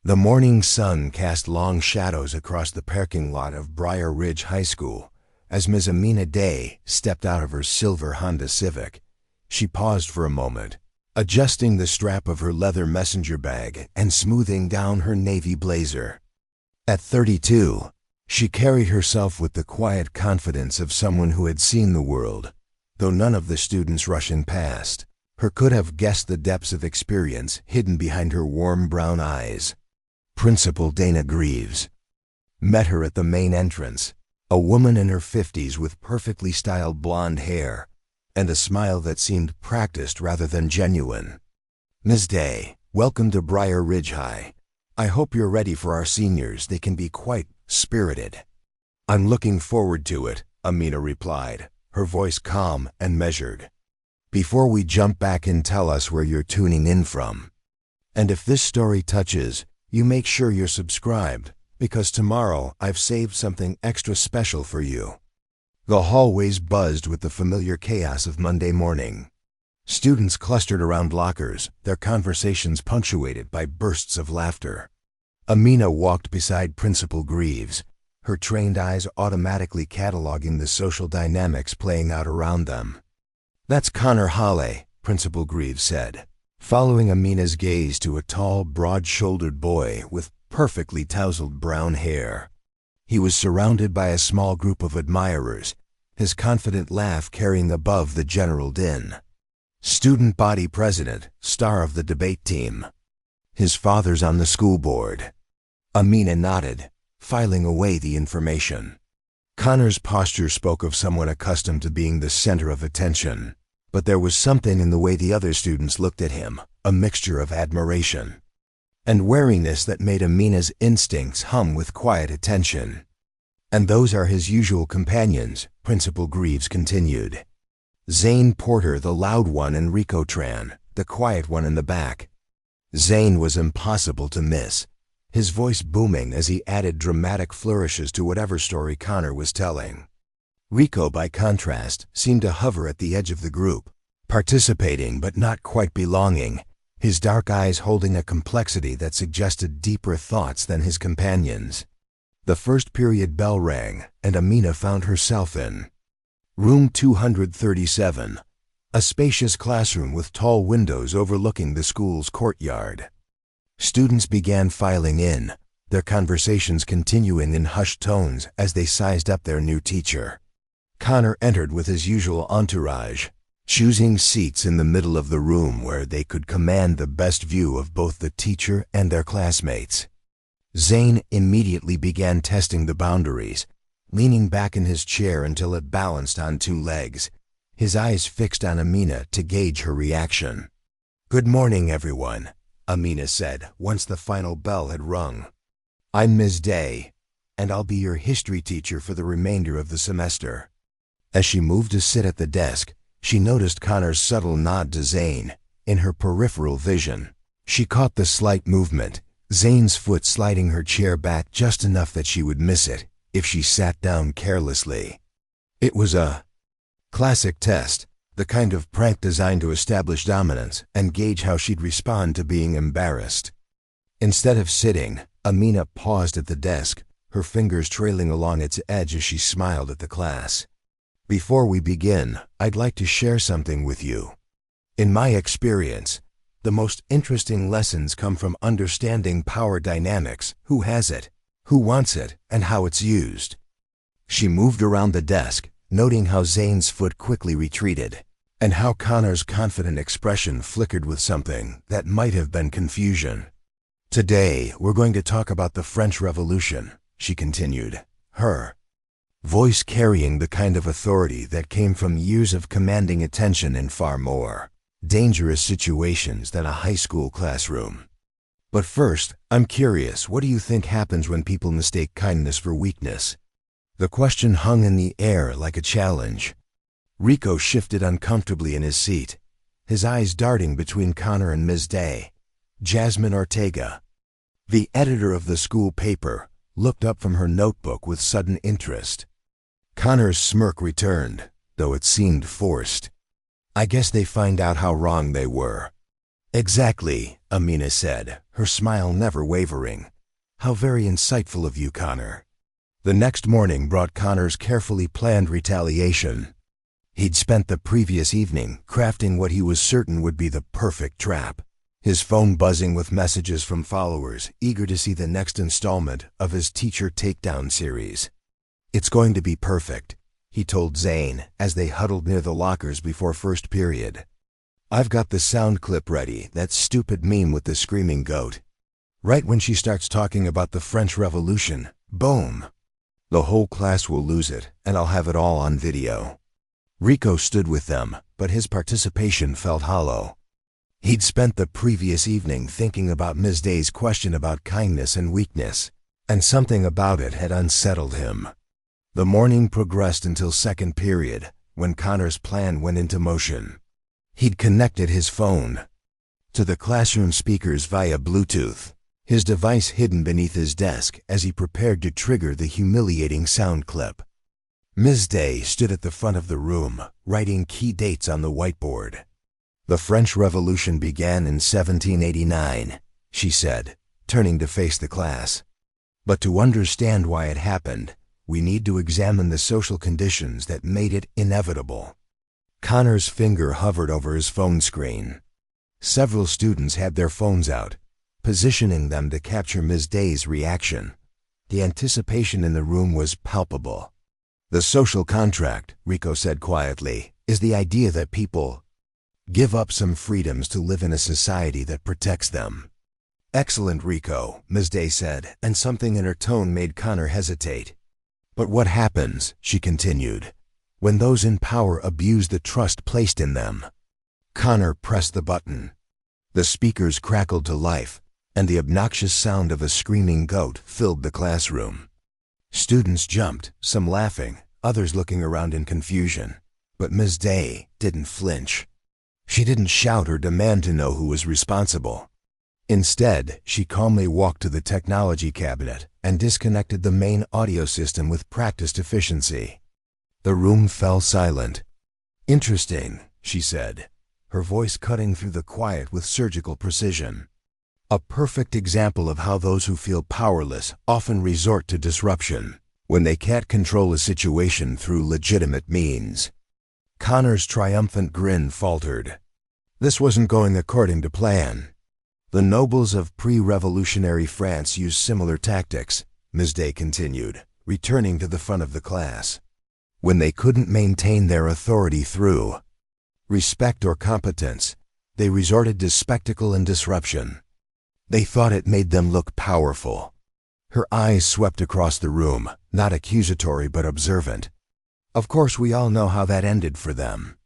The morning sun cast long shadows across the parking lot of Briar Ridge High School as Ms. Amina Dey stepped out of her silver Honda Civic. She paused for a moment, adjusting the strap of her leather messenger bag and smoothing down her navy blazer. At 32, she carried herself with the quiet confidence of someone who had seen the world, though none of the students rushing past her could have guessed the depths of experience hidden behind her warm brown eyes. Principal Dana Greaves met her at the main entrance, a woman in her 50s with perfectly styled blonde hair and a smile that seemed practiced rather than genuine. "Ms. Dey, welcome to Briar Ridge High. I hope you're ready for our seniors. They can be quite spirited." "I'm looking forward to it," Amina replied, her voice calm and measured. "Before we jump back in, tell us where you're tuning in from. And if this story touches, you make sure you're subscribed, because tomorrow I've saved something extra special for you." The hallways buzzed with the familiar chaos of Monday morning. Students clustered around lockers, their conversations punctuated by bursts of laughter. Amina walked beside Principal Greaves, her trained eyes automatically cataloging the social dynamics playing out around them. "That's Connor Hawley," Principal Greaves said, following Amina's gaze to a tall, broad-shouldered boy with perfectly tousled brown hair. He was surrounded by a small group of admirers, his confident laugh carrying above the general din. "Student body president, star of the debate team. His father's on the school board." Amina nodded, filing away the information. Connor's posture spoke of someone accustomed to being the center of attention, but there was something in the way the other students looked at him, a mixture of admiration and wariness that made Amina's instincts hum with quiet attention. "And those are his usual companions," Principal Greaves continued. "Zane Porter, the loud one, and Rico Tran, the quiet one in the back." Zane was impossible to miss, his voice booming as he added dramatic flourishes to whatever story Connor was telling. Rico, by contrast, seemed to hover at the edge of the group, participating but not quite belonging, his dark eyes holding a complexity that suggested deeper thoughts than his companions. The first period bell rang, and Amina found herself in room 237, a spacious classroom with tall windows overlooking the school's courtyard. Students began filing in, their conversations continuing in hushed tones as they sized up their new teacher. Connor entered with his usual entourage, choosing seats in the middle of the room where they could command the best view of both the teacher and their classmates. Zane immediately began testing the boundaries, leaning back in his chair until it balanced on two legs, his eyes fixed on Amina to gauge her reaction. "Good morning, everyone," Amina said once the final bell had rung. "I'm Ms. Dey, and I'll be your history teacher for the remainder of the semester." As she moved to sit at the desk, she noticed Connor's subtle nod to Zane. In her peripheral vision, she caught the slight movement, Zane's foot sliding her chair back just enough that she would miss it if she sat down carelessly. It was a classic test, the kind of prank designed to establish dominance and gauge how she'd respond to being embarrassed. Instead of sitting, Amina paused at the desk, her fingers trailing along its edge as she smiled at the class. "Before we begin, I'd like to share something with you. In my experience, the most interesting lessons come from understanding power dynamics, who has it, who wants it, and how it's used." She moved around the desk, noting how Zane's foot quickly retreated, and how Connor's confident expression flickered with something that might have been confusion. "Today, we're going to talk about the French Revolution," she continued, her voice carrying the kind of authority that came from years of commanding attention in far more dangerous situations than a high school classroom. "But first, I'm curious, what do you think happens when people mistake kindness for weakness?" The question hung in the air like a challenge. Rico shifted uncomfortably in his seat, his eyes darting between Connor and Ms. Dey. Jasmine Ortega, the editor of the school paper, looked up from her notebook with sudden interest. Connor's smirk returned, though it seemed forced. "I guess they find out how wrong they were." Exactly, Amina said, her smile never wavering. How very insightful of you, Connor. The next morning brought Connor's carefully planned retaliation. He'd spent the previous evening crafting what he was certain would be the perfect trap. His phone buzzing with messages from followers eager to see the next installment of his teacher takedown series. It's going to be perfect, he told Zane as they huddled near the lockers before first period. I've got the sound clip ready, that stupid meme with the screaming goat. Right when she starts talking about the French Revolution, boom! The whole class will lose it, and I'll have it all on video. Rico stood with them, but his participation felt hollow. He'd spent the previous evening thinking about Ms. Day's question about kindness and weakness, and something about it had unsettled him. The morning progressed until second period, when Connor's plan went into motion. He'd connected his phone to the classroom speakers via Bluetooth, his device hidden beneath his desk as he prepared to trigger the humiliating sound clip. Ms. Dey stood at the front of the room, writing key dates on the whiteboard. The French Revolution began in 1789, she said, turning to face the class. But to understand why it happened, we need to examine the social conditions that made it inevitable. Connor's finger hovered over his phone screen. Several students had their phones out, positioning them to capture Ms. Dey's reaction. The anticipation in the room was palpable. The social contract, Rico said quietly, is the idea that people give up some freedoms to live in a society that protects them. Excellent, Rico, Ms. Dey said, and something in her tone made Connor hesitate. But what happens, she continued, when those in power abuse the trust placed in them? Connor pressed the button. The speakers crackled to life, and the obnoxious sound of a screaming goat filled the classroom. Students jumped, some laughing, others looking around in confusion. But Ms. Dey didn't flinch. She didn't shout or demand to know who was responsible. Instead, she calmly walked to the technology cabinet and disconnected the main audio system with practiced efficiency. The room fell silent. Interesting, she said, her voice cutting through the quiet with surgical precision. A perfect example of how those who feel powerless often resort to disruption when they can't control a situation through legitimate means. Connor's triumphant grin faltered. This wasn't going according to plan. The nobles of pre-revolutionary France used similar tactics, Ms. Dey continued, returning to the front of the class. When they couldn't maintain their authority through respect or competence, they resorted to spectacle and disruption. They thought it made them look powerful. Her eyes swept across the room, not accusatory but observant. Of course, we all know how that ended for them.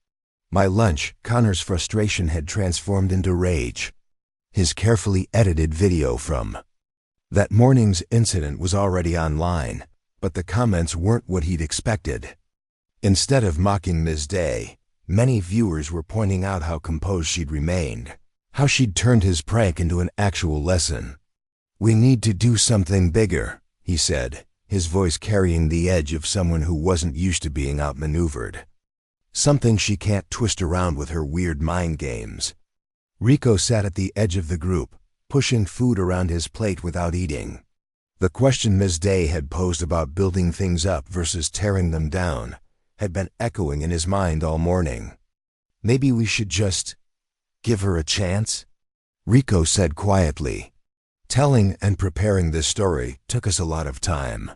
My lunch, Connor's frustration had transformed into rage. His carefully edited video from that morning's incident was already online, but the comments weren't what he'd expected. Instead of mocking Ms. Dey, many viewers were pointing out how composed she'd remained, how she'd turned his prank into an actual lesson. We need to do something bigger, he said, his voice carrying the edge of someone who wasn't used to being outmaneuvered. Something she can't twist around with her weird mind games. Rico sat at the edge of the group, pushing food around his plate without eating. The question Ms. Dey had posed about building things up versus tearing them down had been echoing in his mind all morning. Maybe we should just give her a chance? Rico said quietly. Telling and preparing this story took us a lot of time.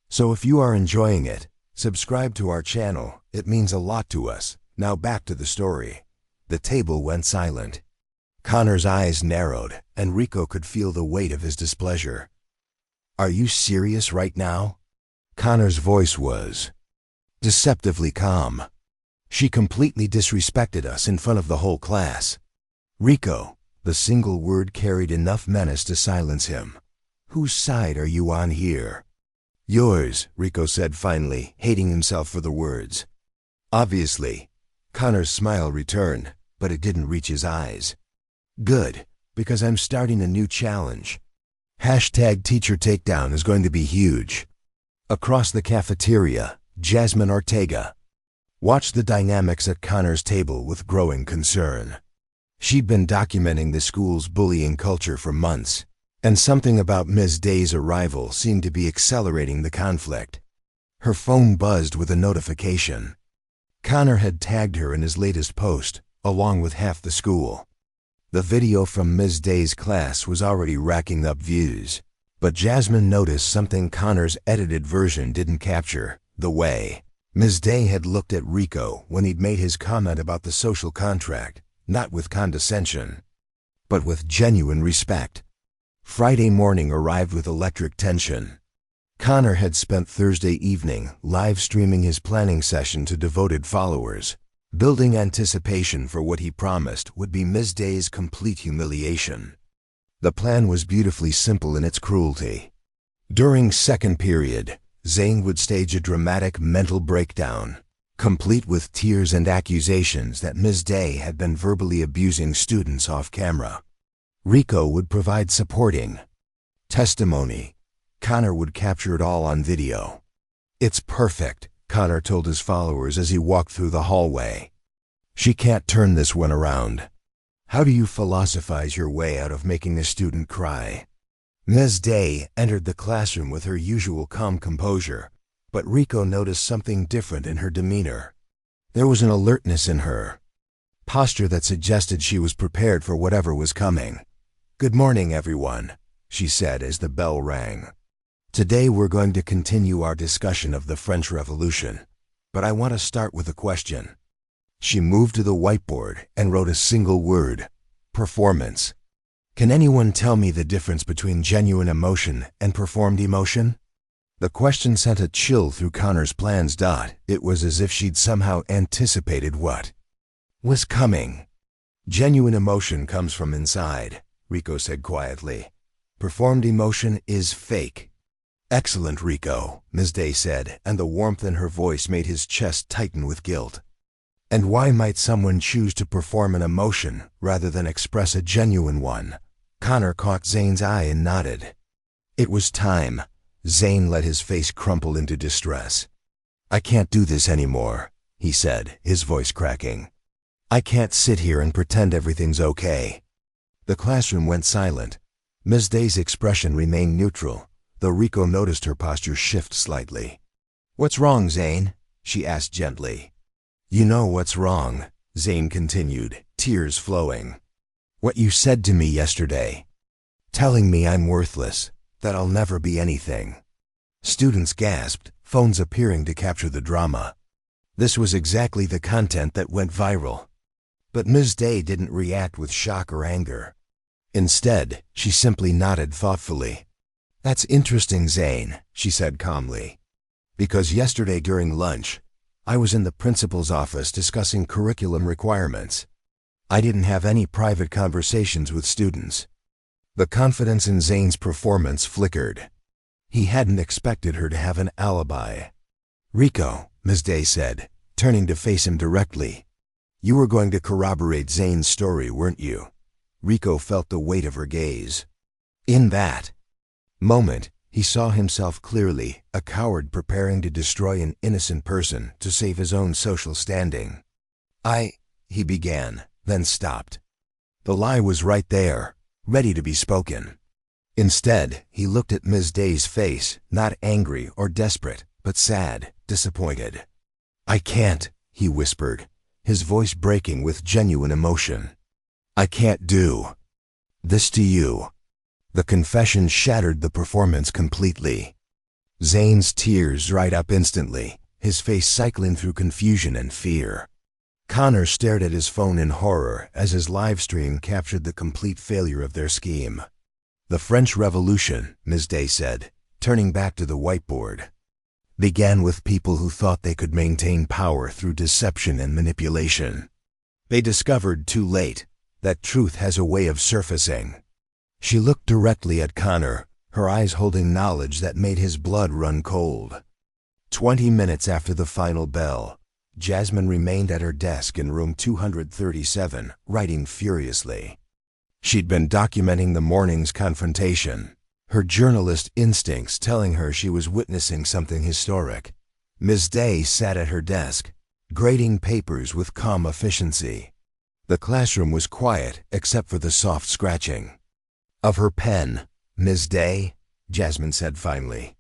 So if you are enjoying it, subscribe to our channel. It means a lot to us. Now back to the story. The table went silent. Connor's eyes narrowed, and Rico could feel the weight of his displeasure. Are you serious right now? Connor's voice was deceptively calm. She completely disrespected us in front of the whole class. Rico, the single word carried enough menace to silence him. Whose side are you on here? Yours, Rico said finally, hating himself for the words. Obviously. Connor's smile returned, but it didn't reach his eyes. Good, because I'm starting a new challenge. #Teacher Takedown is going to be huge. Across the cafeteria, Jasmine Ortega watched the dynamics at Connor's table with growing concern. She'd been documenting the school's bullying culture for months, and something about Ms. Day's arrival seemed to be accelerating the conflict. Her phone buzzed with a notification. Connor had tagged her in his latest post, along with half the school. The video from Ms. Day's class was already racking up views, but Jasmine noticed something Connor's edited version didn't capture: the way Ms. Day had looked at Rico when he'd made his comment about the social contract, not with condescension, but with genuine respect. Friday morning arrived with electric tension. Connor had spent Thursday evening live streaming his planning session to devoted followers, building anticipation for what he promised would be Ms. Day's complete humiliation. The plan was beautifully simple in its cruelty. During second period, Zane would stage a dramatic mental breakdown, complete with tears and accusations that Ms. Day had been verbally abusing students off camera. Rico would provide supporting testimony. Connor would capture it all on video. "It's perfect," Connor told his followers as he walked through the hallway. "She can't turn this one around." How do you philosophize your way out of making a student cry? Ms. Day entered the classroom with her usual calm composure, but Rico noticed something different in her demeanor. There was an alertness in her posture that suggested she was prepared for whatever was coming. "Good morning, everyone," she said as the bell rang. "Today we're going to continue our discussion of the French Revolution, but I want to start with a question." She moved to the whiteboard and wrote a single word: performance. "Can anyone tell me the difference between genuine emotion and performed emotion?" The question sent a chill through Connor's plans. It was as if she'd somehow anticipated what was coming. "Genuine emotion comes from inside," Rico said quietly. "Performed emotion is fake." "Excellent, Rico," Ms. Day said, and the warmth in her voice made his chest tighten with guilt. "And why might someone choose to perform an emotion rather than express a genuine one?" Connor caught Zane's eye and nodded. It was time. Zane let his face crumple into distress. "I can't do this anymore," he said, his voice cracking. "I can't sit here and pretend everything's okay." The classroom went silent. Ms. Day's expression remained neutral, though Rico noticed her posture shift slightly. "What's wrong, Zane?" she asked gently. "You know what's wrong," Zane continued, tears flowing. "What you said to me yesterday, telling me I'm worthless, that I'll never be anything." Students gasped, phones appearing to capture the drama. This was exactly the content that went viral. But Ms. Day didn't react with shock or anger. Instead, she simply nodded thoughtfully. "That's interesting, Zane," she said calmly. "Because yesterday during lunch, I was in the principal's office discussing curriculum requirements. I didn't have any private conversations with students." The confidence in Zane's performance flickered. He hadn't expected her to have an alibi. "Rico," Ms. Day said, turning to face him directly, "you were going to corroborate Zane's story, weren't you?" Rico felt the weight of her gaze. In that moment, he saw himself clearly, a coward preparing to destroy an innocent person to save his own social standing. He began, then stopped. The lie was right there, ready to be spoken. Instead, he looked at Ms. Day's face, not angry or desperate, but sad, disappointed. "I can't," he whispered, his voice breaking with genuine emotion. "I can't do this to you." The confession shattered the performance completely. Zane's tears dried up instantly, his face cycling through confusion and fear. Connor stared at his phone in horror as his live stream captured the complete failure of their scheme. "The French Revolution," Ms. Day said, turning back to the whiteboard, "began with people who thought they could maintain power through deception and manipulation. They discovered too late that truth has a way of surfacing." She looked directly at Connor, her eyes holding knowledge that made his blood run cold. 20 minutes after the final bell, Jasmine remained at her desk in room 237, writing furiously. She'd been documenting the morning's confrontation, her journalist instincts telling her she was witnessing something historic. Ms. Day sat at her desk, grading papers with calm efficiency. The classroom was quiet except for the soft scratching of her pen. "Ms. Dey," Jasmine said finally.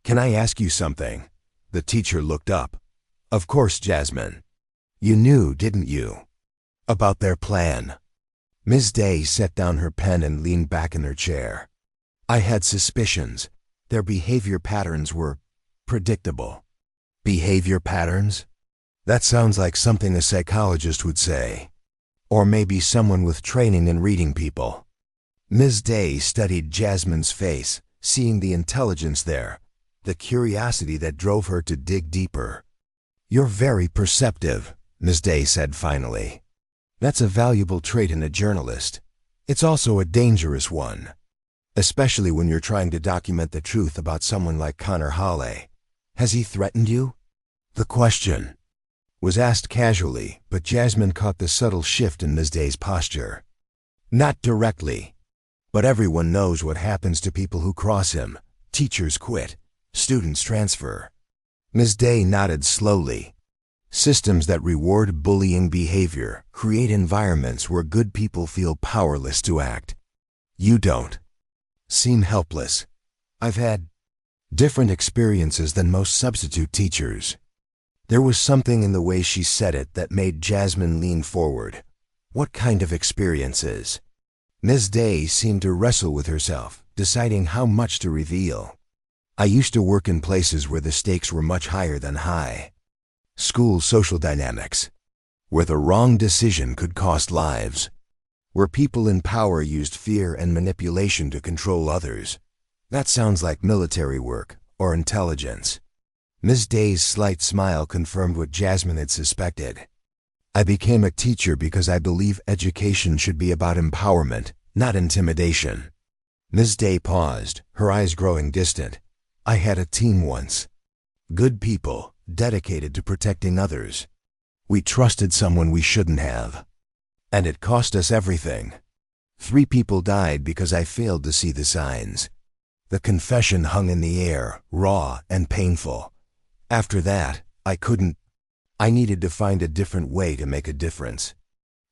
"Can I ask you something?" The teacher looked up. "Of course, Jasmine. You knew, didn't you, about their plan?" Ms. Dey set down her pen and leaned back in her chair. "I had suspicions. Their behavior patterns were predictable." "Behavior patterns? That sounds like something a psychologist would say. Or maybe someone with training in reading people." Ms. Dey studied Jasmine's face, seeing the intelligence there, the curiosity that drove her to dig deeper. "You're very perceptive," Ms. Dey said finally. "That's a valuable trait in a journalist. It's also a dangerous one, especially when you're trying to document the truth about someone like Connor Hawley. Has he threatened you?" The question was asked casually, but Jasmine caught the subtle shift in Ms. Dey's posture. "Not directly, but everyone knows what happens to people who cross him. Teachers quit, students transfer." Ms. Dey nodded slowly. "Systems that reward bullying behavior create environments where good people feel powerless to act. You don't seem helpless. I've had different experiences than most substitute teachers." There was something in the way she said it that made Jasmine lean forward. "What kind of experiences?" Ms. Dey seemed to wrestle with herself, deciding how much to reveal. "I used to work in places where the stakes were much higher than high. School social dynamics, where the wrong decision could cost lives, where people in power used fear and manipulation to control others. That sounds like military work or intelligence." Ms. Dey's slight smile confirmed what Jasmine had suspected. "I became a teacher because I believe education should be about empowerment, not intimidation." Ms. Dey paused, her eyes growing distant. "I had a team once. Good people, dedicated to protecting others. We trusted someone we shouldn't have. And it cost us everything. 3 people died because I failed to see the signs." The confession hung in the air, raw and painful. "After that, I needed to find a different way to make a difference."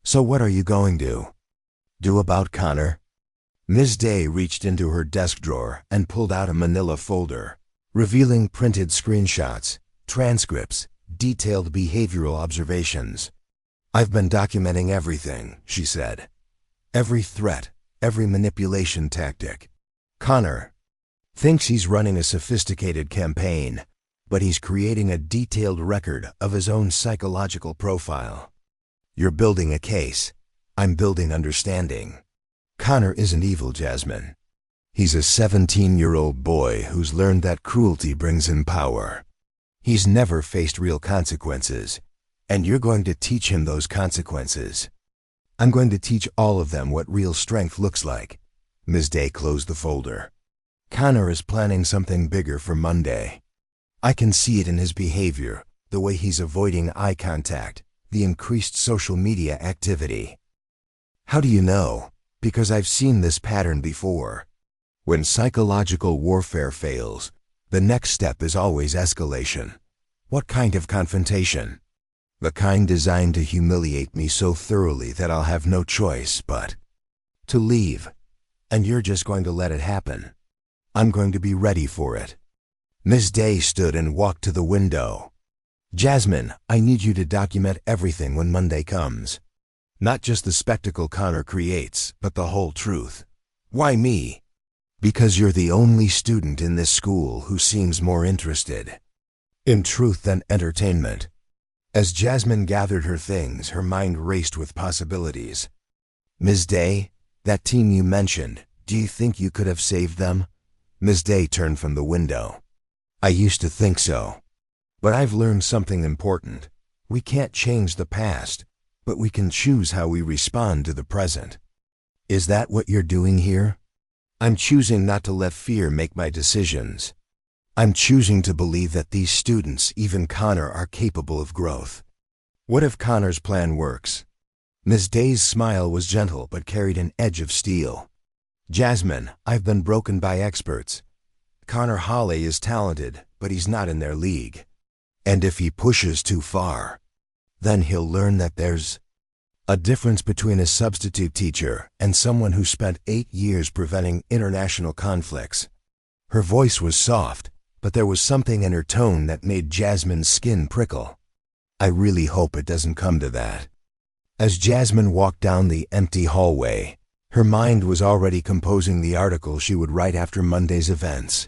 "So what are you going to do about Connor?" Ms. Dey reached into her desk drawer and pulled out a manila folder, revealing printed screenshots, transcripts, detailed behavioral observations. "I've been documenting everything," she said. "Every threat, every manipulation tactic. Connor thinks he's running a sophisticated campaign, but he's creating a detailed record of his own psychological profile. You're building a case. I'm building understanding. Connor isn't evil, Jasmine. He's a 17-year-old boy who's learned that cruelty brings him power. He's never faced real consequences, and you're going to teach him those consequences. I'm going to teach all of them what real strength looks like." Ms. Dey closed the folder. "Connor is planning something bigger for Monday. I can see it in his behavior, the way he's avoiding eye contact, the increased social media activity." "How do you know?" "Because I've seen this pattern before. When psychological warfare fails, the next step is always escalation." "What kind of confrontation?" "The kind designed to humiliate me so thoroughly that I'll have no choice but to leave. And you're just going to let it happen. I'm going to be ready for it." Ms. Dey stood and walked to the window. "Jasmine, I need you to document everything when Monday comes. Not just the spectacle Connor creates, but the whole truth." "Why me?" "Because you're the only student in this school who seems more interested in truth than entertainment." As Jasmine gathered her things, her mind raced with possibilities. "Ms. Dey, that team you mentioned, do you think you could have saved them?" Ms. Dey turned from the window. "I used to think so. But I've learned something important. We can't change the past, but we can choose how we respond to the present." "Is that what you're doing here?" "I'm choosing not to let fear make my decisions. I'm choosing to believe that these students, even Connor, are capable of growth." "What if Connor's plan works?" Ms. Dey's smile was gentle but carried an edge of steel. "Jasmine, I've been broken by experts. Connor Hawley is talented, but he's not in their league. And if he pushes too far, then he'll learn that there's A difference between a substitute teacher and someone who spent 8 years preventing international conflicts. Her voice was soft, but there was something in her tone that made Jasmine's skin prickle. I really hope it doesn't come to that. As Jasmine walked down the empty hallway, her mind was already composing the article she would write after Monday's events.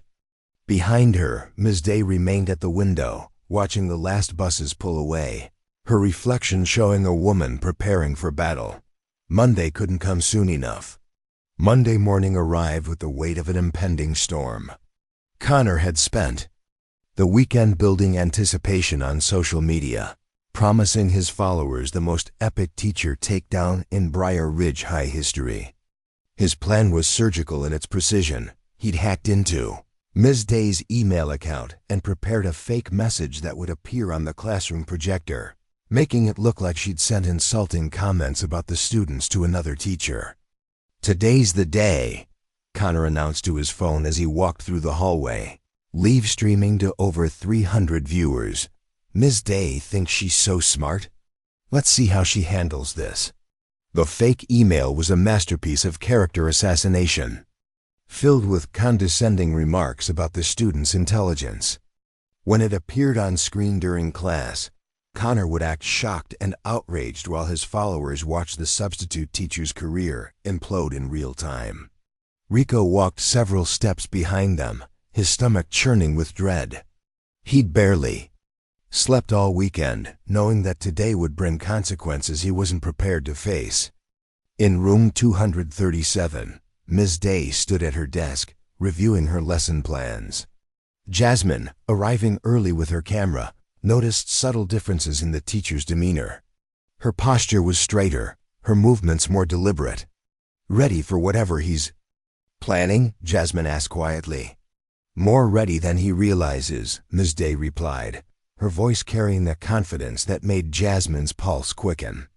Behind her, Ms. Dey remained at the window, watching the last buses pull away, her reflection showing a woman preparing for battle. Monday couldn't come soon enough. Monday morning arrived with the weight of an impending storm. Connor had spent the weekend building anticipation on social media, promising his followers the most epic teacher takedown in Briar Ridge High history. His plan was surgical in its precision. He'd hacked into Ms. Dey's email account and prepared a fake message that would appear on the classroom projector, making it look like she'd sent insulting comments about the students to another teacher. "Today's the day," Connor announced to his phone as he walked through the hallway, live streaming to over 300 viewers. "Ms. Dey thinks she's so smart? Let's see how she handles this." The fake email was a masterpiece of character assassination, filled with condescending remarks about the students' intelligence. When it appeared on screen during class, Connor would act shocked and outraged while his followers watched the substitute teacher's career implode in real time. Rico walked several steps behind them, his stomach churning with dread. He'd barely slept all weekend, knowing that today would bring consequences he wasn't prepared to face. In room 237, Ms. Dey stood at her desk, reviewing her lesson plans. Jasmine, arriving early with her camera, noticed subtle differences in the teacher's demeanor. Her posture was straighter, her movements more deliberate. "Ready for whatever he's planning?" Jasmine asked quietly. "More ready than he realizes," Ms. Dey replied, her voice carrying the confidence that made Jasmine's pulse quicken.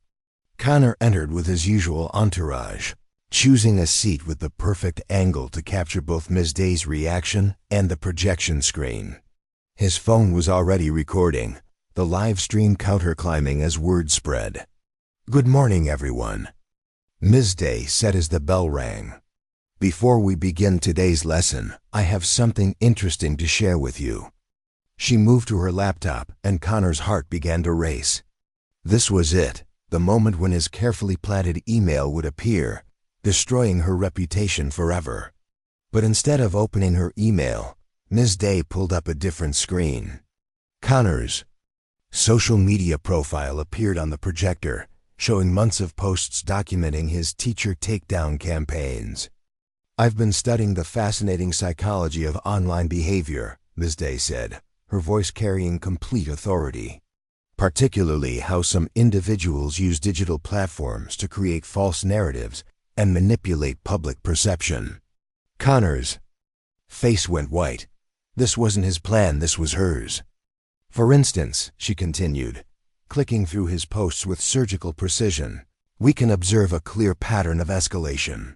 Connor entered with his usual entourage, choosing a seat with the perfect angle to capture both Ms. Dey's reaction and the projection screen. His phone was already recording, the live stream counterclimbing as word spread. "Good morning, everyone," Ms. Dey said as the bell rang. "Before we begin today's lesson, I have something interesting to share with you." She moved to her laptop, and Connor's heart began to race. This was it, the moment when his carefully planted email would appear, destroying her reputation forever. But instead of opening her email, Ms. Dey pulled up a different screen. Connor's social media profile appeared on the projector, showing months of posts documenting his teacher takedown campaigns. "I've been studying the fascinating psychology of online behavior," Ms. Dey said, her voice carrying complete authority. "Particularly how some individuals use digital platforms to create false narratives and manipulate public perception." Connor's face went white. This wasn't his plan, this was hers. "For instance," she continued, clicking through his posts with surgical precision, "we can observe a clear pattern of escalation.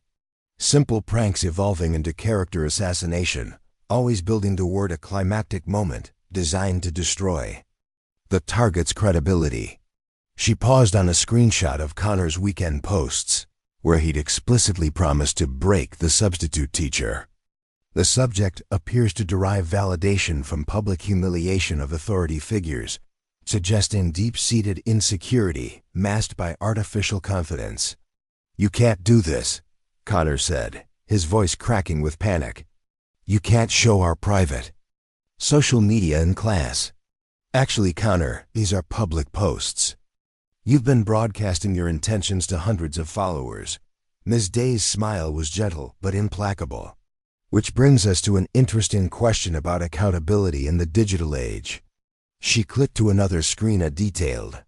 Simple pranks evolving into character assassination, always building toward a climactic moment designed to destroy the target's credibility." She paused on a screenshot of Connor's weekend posts, where he'd explicitly promised to break the substitute teacher. The subject appears to derive validation from public humiliation of authority figures, suggesting deep-seated insecurity masked by artificial confidence. "You can't do this," Connor said, his voice cracking with panic. "You can't show our private social media in class." "Actually, Connor, these are public posts. You've been broadcasting your intentions to hundreds of followers." Ms. Dey's smile was gentle but implacable. "Which brings us to an interesting question about accountability in the digital age." She clicked to another screen, a detailed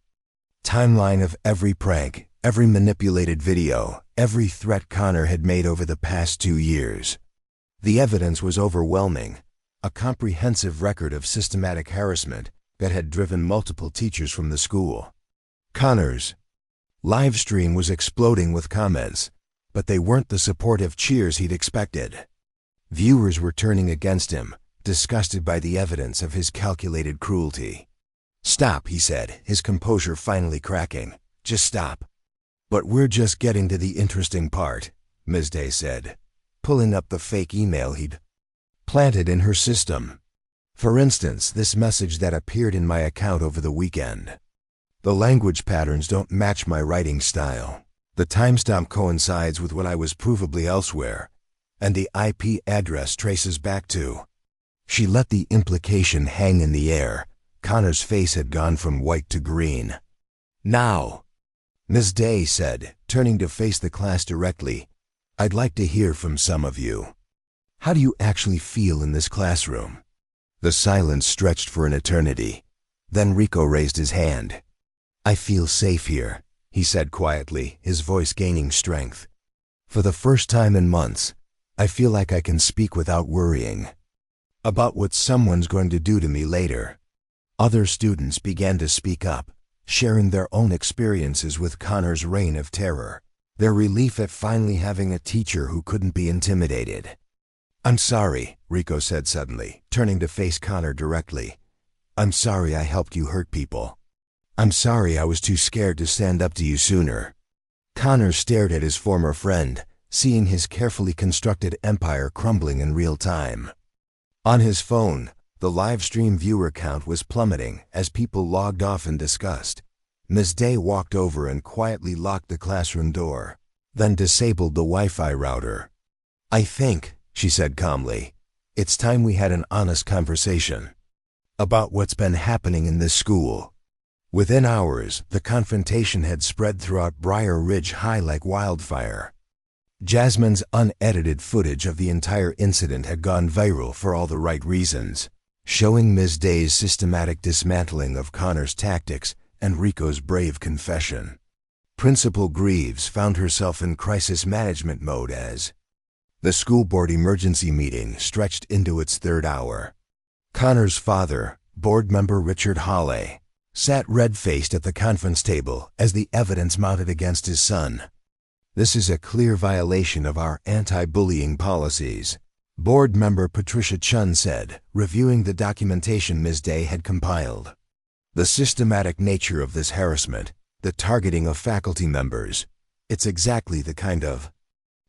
timeline of every prank, every manipulated video, every threat Connor had made over the past 2 years. The evidence was overwhelming, a comprehensive record of systematic harassment that had driven multiple teachers from the school. Connor's live stream was exploding with comments, but they weren't the supportive cheers he'd expected. Viewers were turning against him, disgusted by the evidence of his calculated cruelty. "Stop," he said, his composure finally cracking. "Just stop." But we're just getting to the interesting part, Ms. Dey said, pulling up the fake email he'd planted in her system. For instance, this message that appeared in my account over the weekend. The language patterns don't match my writing style. The timestamp coincides with when I was provably elsewhere, and the IP address traces back to. She let the implication hang in the air. Connor's face had gone from white to green. Now, Ms. Dey said, turning to face the class directly, I'd like to hear from some of you. How do you actually feel in this classroom? The silence stretched for an eternity. Then Rico raised his hand. I feel safe here, he said quietly, his voice gaining strength. For the first time in months, I feel like I can speak without worrying about what someone's going to do to me later. Other students began to speak up, sharing their own experiences with Connor's reign of terror, their relief at finally having a teacher who couldn't be intimidated. I'm sorry, Rico said suddenly, turning to face Connor directly. I'm sorry I helped you hurt people. I'm sorry I was too scared to stand up to you sooner. Connor stared at his former friend, seeing his carefully constructed empire crumbling in real time. On his phone, the live stream viewer count was plummeting as people logged off in disgust. Ms. Dey walked over and quietly locked the classroom door, then disabled the Wi-Fi router. I think, she said calmly, it's time we had an honest conversation about what's been happening in this school. Within hours, the confrontation had spread throughout Briar Ridge High like wildfire. Jasmine's unedited footage of the entire incident had gone viral for all the right reasons, showing Ms. Dey's systematic dismantling of Connor's tactics and Rico's brave confession. Principal Greaves found herself in crisis management mode as the school board emergency meeting stretched into its third hour. Connor's father, board member Richard Hawley, sat red-faced at the conference table as the evidence mounted against his son. This is a clear violation of our anti-bullying policies, board member Patricia Chun said, reviewing the documentation Ms. Dey had compiled. The systematic nature of this harassment, the targeting of faculty members, it's exactly the kind of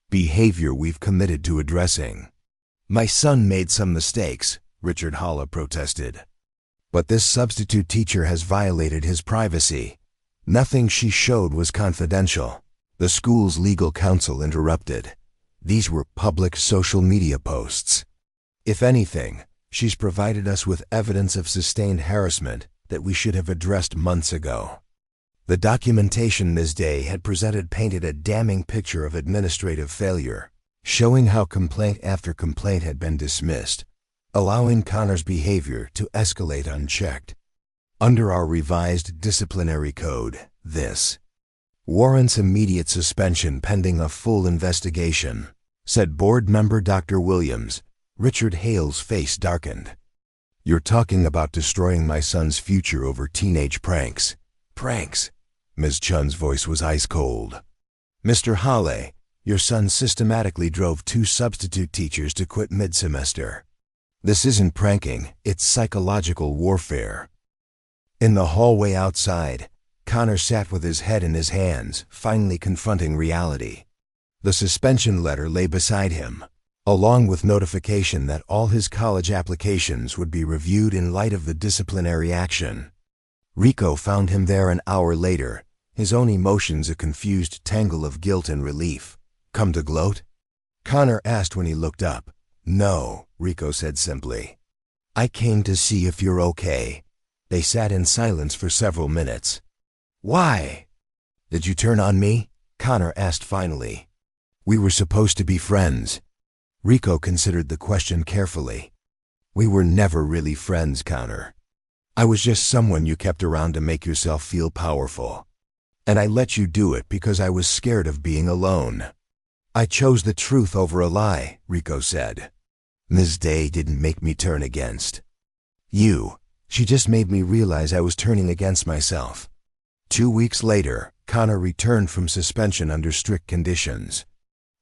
behavior we've committed to addressing. My son made some mistakes, Richard Hawley protested. But this substitute teacher has violated his privacy. Nothing she showed was confidential. The school's legal counsel interrupted. These were public social media posts. If anything, she's provided us with evidence of sustained harassment that we should have addressed months ago. The documentation Ms. Dey had presented painted a damning picture of administrative failure, showing how complaint after complaint had been dismissed, allowing Connor's behavior to escalate unchecked. Under our revised disciplinary code, this warrants immediate suspension pending a full investigation, said board member Dr. Williams. Richard Hale's face darkened. You're talking about destroying my son's future over teenage pranks. Pranks? Ms. Chun's voice was ice cold. Mr. Hawley, your son systematically drove 2 substitute teachers to quit mid-semester. This isn't pranking, it's psychological warfare. In the hallway outside, Connor sat with his head in his hands, finally confronting reality. The suspension letter lay beside him, along with notification that all his college applications would be reviewed in light of the disciplinary action. Rico found him there an hour later, his own emotions a confused tangle of guilt and relief. Come to gloat? Connor asked when he looked up. No, Rico said simply. I came to see if you're okay. They sat in silence for several minutes. Why? Did you turn on me? Connor asked finally. We were supposed to be friends. Rico considered the question carefully. We were never really friends, Connor. I was just someone you kept around to make yourself feel powerful. And I let you do it because I was scared of being alone. I chose the truth over a lie, Rico said. Ms. Dey didn't make me turn against you. She just made me realize I was turning against myself. 2 weeks later, Connor returned from suspension under strict conditions.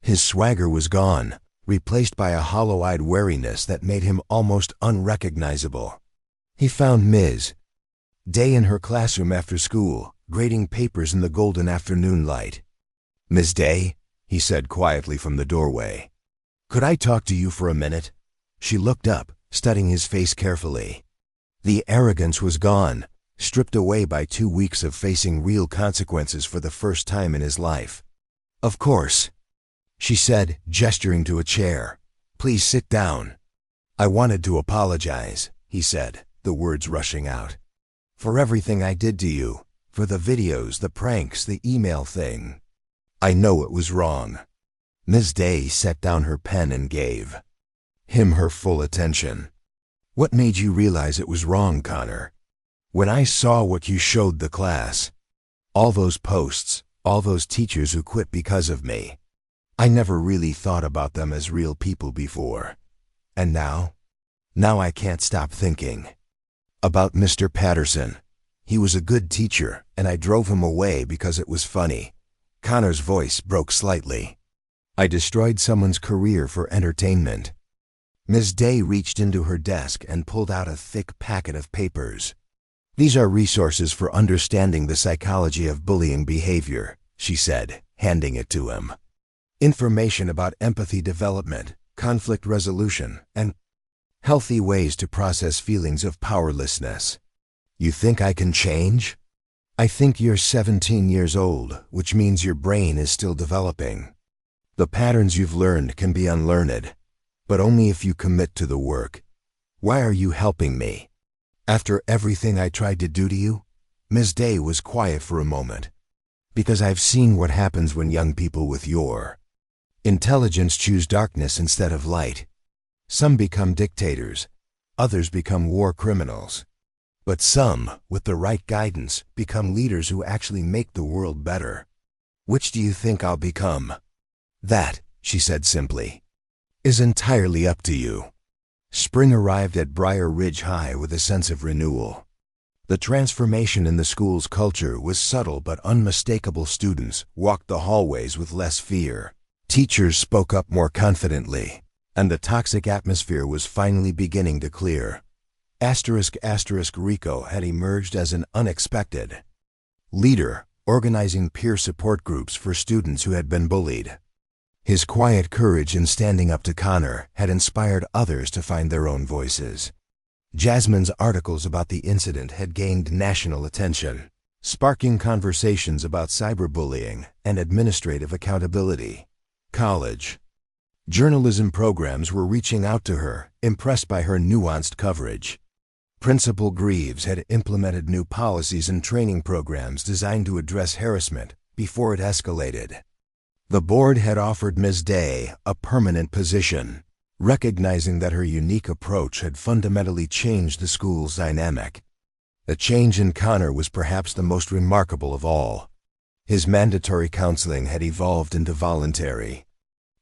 His swagger was gone, replaced by a hollow-eyed wariness that made him almost unrecognizable. He found Ms. Dey in her classroom after school, grading papers in the golden afternoon light. "Miss Day," he said quietly from the doorway. "Could I talk to you for a minute?" She looked up, studying his face carefully. The arrogance was gone, stripped away by 2 weeks of facing real consequences for the first time in his life. "Of course," she said, gesturing to a chair. "Please sit down." "I wanted to apologize," he said, the words rushing out. "For everything I did to you, for the videos, the pranks, the email thing. I know it was wrong." Ms. Day set down her pen and gave him her full attention. "What made you realize it was wrong, Connor?" "When I saw what you showed the class. All those posts, all those teachers who quit because of me. I never really thought about them as real people before. And now I can't stop thinking about Mr. Patterson. He was a good teacher, and I drove him away because it was funny." Connor's voice broke slightly. "I destroyed someone's career for entertainment." Ms. Day reached into her desk and pulled out a thick packet of papers. "These are resources for understanding the psychology of bullying behavior," she said, handing it to him. "Information about empathy development, conflict resolution, and healthy ways to process feelings of powerlessness. You think I can change? I think you're 17 years old, which means your brain is still developing. The patterns you've learned can be unlearned, but only if you commit to the work. Why are you helping me? After everything I tried to do to you?" Ms. Day was quiet for a moment. "Because I've seen what happens when young people with your intelligence choose darkness instead of light. Some become dictators, others become war criminals. But some, with the right guidance, become leaders who actually make the world better. Which do you think I'll become?" "That," she said simply, "is entirely up to you." Spring arrived at Briar Ridge High with a sense of renewal. The transformation in the school's culture was subtle but unmistakable. Students walked the hallways with less fear. Teachers spoke up more confidently, and the toxic atmosphere was finally beginning to clear. Rico had emerged as an unexpected leader, organizing peer support groups for students who had been bullied. His quiet courage in standing up to Connor had inspired others to find their own voices. Jasmine's articles about the incident had gained national attention, sparking conversations about cyberbullying and administrative accountability. College journalism programs were reaching out to her, impressed by her nuanced coverage. Principal Greaves had implemented new policies and training programs designed to address harassment before it escalated. The board had offered Ms. Day a permanent position, recognizing that her unique approach had fundamentally changed the school's dynamic. The change in Connor was perhaps the most remarkable of all. His mandatory counseling had evolved into voluntary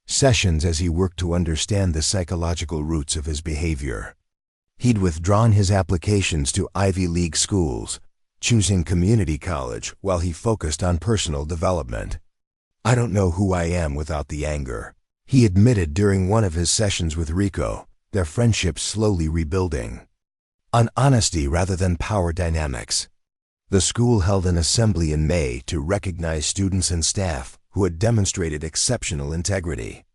sessions as he worked to understand the psychological roots of his behavior. He'd withdrawn his applications to Ivy League schools, choosing community college while he focused on personal development. "I don't know who I am without the anger," he admitted during one of his sessions with Rico, their friendship slowly rebuilding on honesty rather than power dynamics. The school held an assembly in May to recognize students and staff who had demonstrated exceptional integrity.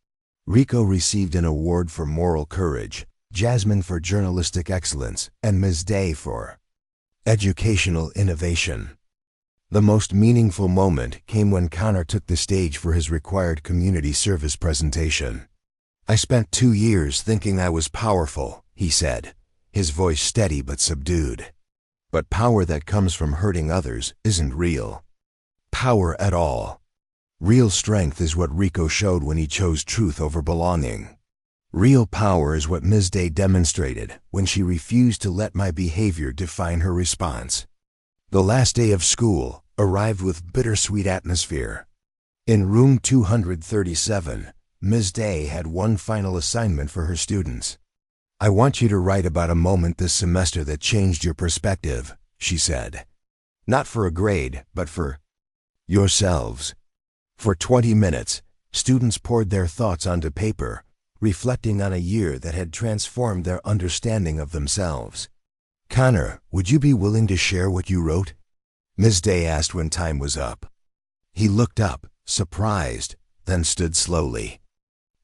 Rico received an award for moral courage, Jasmine for journalistic excellence, and Ms. Day for educational innovation. The most meaningful moment came when Connor took the stage for his required community service presentation. "I spent 2 years thinking I was powerful," he said, his voice steady but subdued. "But power that comes from hurting others isn't real power at all. Real strength is what Rico showed when he chose truth over belonging. Real power is what Ms. Day demonstrated when she refused to let my behavior define her response." The last day of school arrived with bittersweet atmosphere. In room 237, Ms. Day had one final assignment for her students. "I want you to write about a moment this semester that changed your perspective," she said. "Not for a grade, but for yourselves." For 20 minutes, students poured their thoughts onto paper, reflecting on a year that had transformed their understanding of themselves. "Connor, would you be willing to share what you wrote?" Ms. Day asked when time was up. He looked up, surprised, then stood slowly.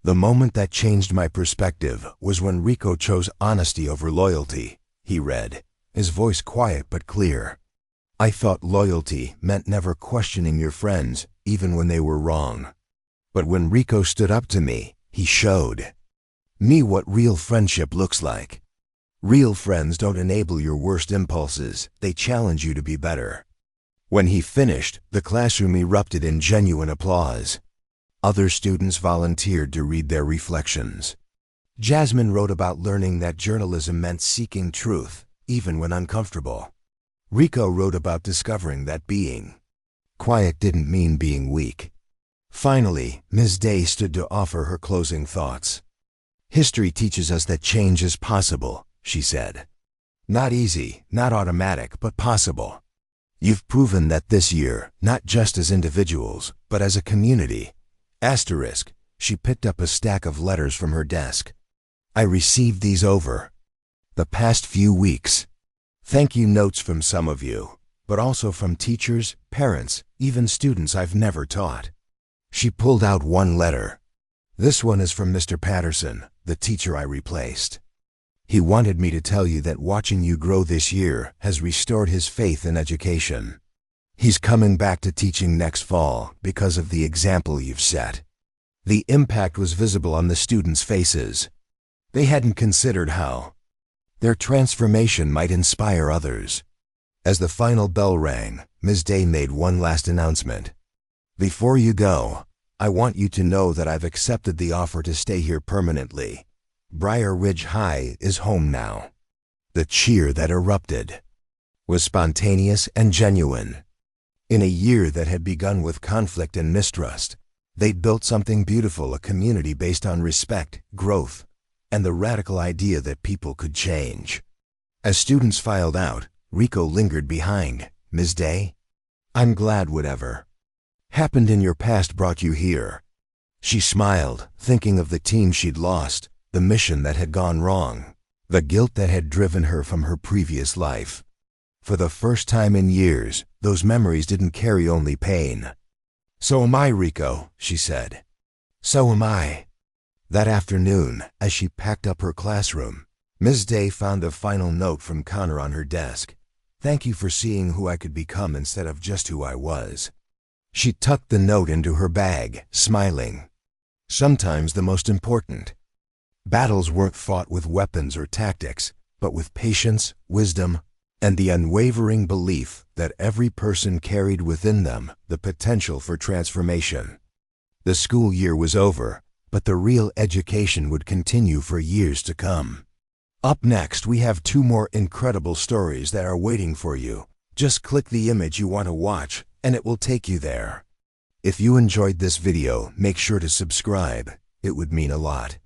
"The moment that changed my perspective was when Rico chose honesty over loyalty," he read, his voice quiet but clear. "I thought loyalty meant never questioning your friends, even when they were wrong. But when Rico stood up to me, he showed me what real friendship looks like. Real friends don't enable your worst impulses, they challenge you to be better." When he finished, the classroom erupted in genuine applause. Other students volunteered to read their reflections. Jasmine wrote about learning that journalism meant seeking truth, even when uncomfortable. Rico wrote about discovering that being quiet didn't mean being weak. Finally, Ms. Dey stood to offer her closing thoughts. "History teaches us that change is possible," she said. "Not easy, not automatic, but possible. You've proven that this year, not just as individuals, but as a community." Asterisk, she picked up a stack of letters from her desk. "I received these over the past few weeks. Thank you notes from some of you, but also from teachers, parents, even students I've never taught." She pulled out one letter. "This one is from Mr. Patterson, the teacher I replaced. He wanted me to tell you that watching you grow this year has restored his faith in education. He's coming back to teaching next fall because of the example you've set." The impact was visible on the students' faces. They hadn't considered how their transformation might inspire others. As the final bell rang, Ms. Dey made one last announcement. "Before you go, I want you to know that I've accepted the offer to stay here permanently. Briar Ridge High is home now." The cheer that erupted was spontaneous and genuine. In a year that had begun with conflict and mistrust, they'd built something beautiful, a community based on respect, growth, and the radical idea that people could change. As students filed out, Rico lingered behind. "Ms. Dey, I'm glad whatever happened in your past brought you here." She smiled, thinking of the team she'd lost, the mission that had gone wrong, the guilt that had driven her from her previous life. For the first time in years, those memories didn't carry only pain. "So am I, Rico," she said. "So am I." That afternoon, as she packed up her classroom, Ms. Dey found a final note from Connor on her desk. "Thank you for seeing who I could become instead of just who I was." She tucked the note into her bag, smiling. Sometimes the most important battles weren't fought with weapons or tactics, but with patience, wisdom, and the unwavering belief that every person carried within them the potential for transformation. The school year was over, but the real education would continue for years to come. Up next, we have 2 more incredible stories that are waiting for you. Just click the image you want to watch, and it will take you there. If you enjoyed this video, make sure to subscribe. It would mean a lot.